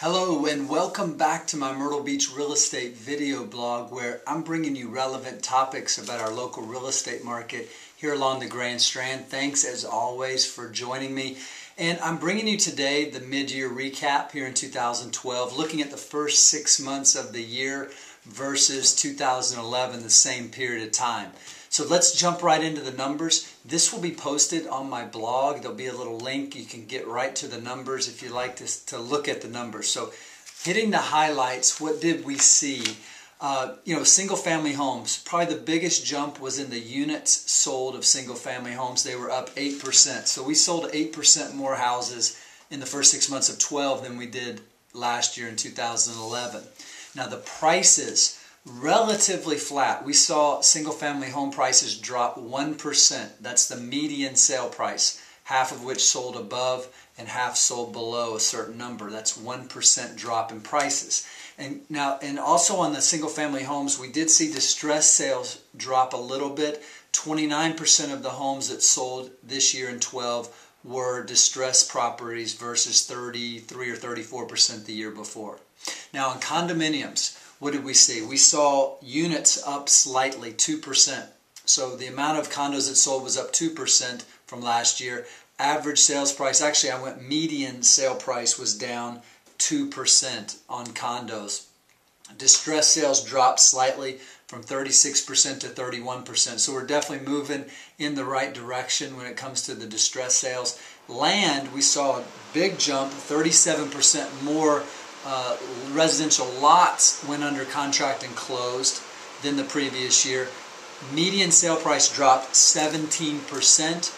Hello and welcome back to my Myrtle Beach real estate video blog where I'm bringing you relevant topics about our local real estate market here along the Grand Strand. Thanks as always for joining me. And I'm bringing you today the mid-year recap here in 2012, looking at the first 6 months of the year versus 2011, the same period of time. So let's jump right into the numbers. This will be posted on my blog. There'll be a little link. You can get right to the numbers if you like to look at the numbers. So hitting the highlights, what did we see? Single family homes. Probably the biggest jump was in the units sold of single family homes. They were up 8%. So we sold 8% more houses in the first 6 months of 12 than we did last year in 2011. Now the prices, relatively flat. We saw single-family home prices drop 1%. That's the median sale price, half of which sold above and half sold below a certain number. That's 1% drop in prices. And also on the single-family homes, we did see distressed sales drop a little bit. 29% of the homes that sold this year in 12 were distressed properties versus 33 or 34% the year before. Now on condominiums, what did we see? We saw units up slightly, 2%. So the amount of condos that sold was up 2% from last year. Average sales price, median sale price was down 2% on condos. Distressed sales dropped slightly from 36% to 31%. So we're definitely moving in the right direction when it comes to the distressed sales. Land, we saw a big jump, 37% more residential lots went under contract and closed than the previous year. Median sale price dropped 17%,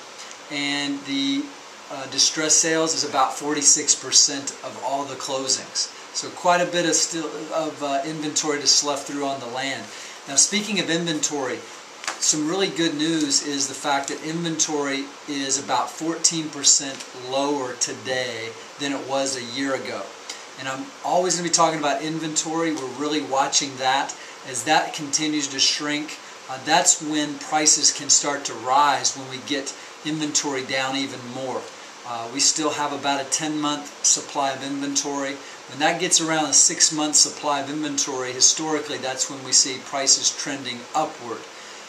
and the distressed sales is about 46% of all the closings. So quite a bit of inventory to slough through on the land. Now speaking of inventory, some really good news is the fact that inventory is about 14% lower today than it was a year ago. And I'm always going to be talking about inventory. We're really watching that. As that continues to shrink, that's when prices can start to rise, when we get inventory down even more. We still have about a 10-month supply of inventory. When that gets around a 6-month supply of inventory, historically that's when we see prices trending upward.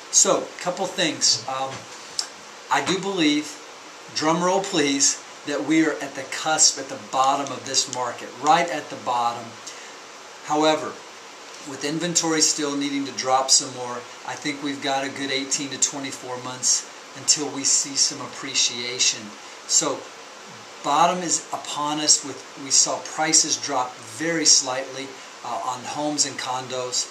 So, a couple things. I do believe, drum roll please, that we are at the cusp, at the bottom of this market, right at the bottom. However, with inventory still needing to drop some more, I think we've got a good 18 to 24 months until we see some appreciation. So, bottom is upon us. We saw prices drop very slightly on homes and condos.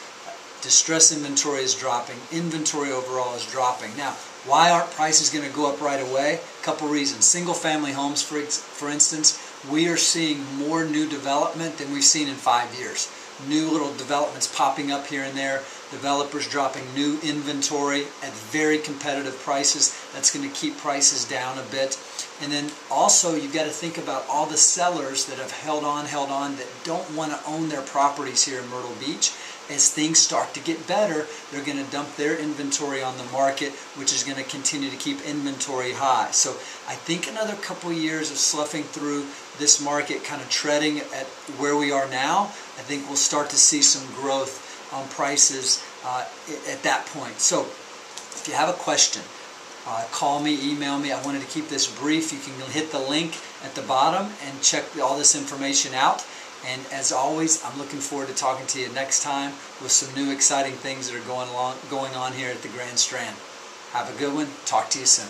Distress inventory is dropping. Inventory overall is dropping. Now, why aren't prices going to go up right away? A couple reasons. Single-family homes, for instance, we are seeing more new development than we've seen in 5 years. New little developments popping up here and there. Developers dropping new inventory at very competitive prices. That's going to keep prices down a bit. And then also you've got to think about all the sellers that have held on, that don't want to own their properties here in Myrtle Beach. As things start to get better, they're going to dump their inventory on the market, which is going to continue to keep inventory high. So I think another couple years of sloughing through this market, kind of treading at where we are now, I think we'll start to see some growth on prices at that point. So if you have a question, call me, email me. I wanted to keep this brief. You can hit the link at the bottom and check all this information out. And as always, I'm looking forward to talking to you next time with some new exciting things that are going on here at the Grand Strand. Have a good one. Talk to you soon.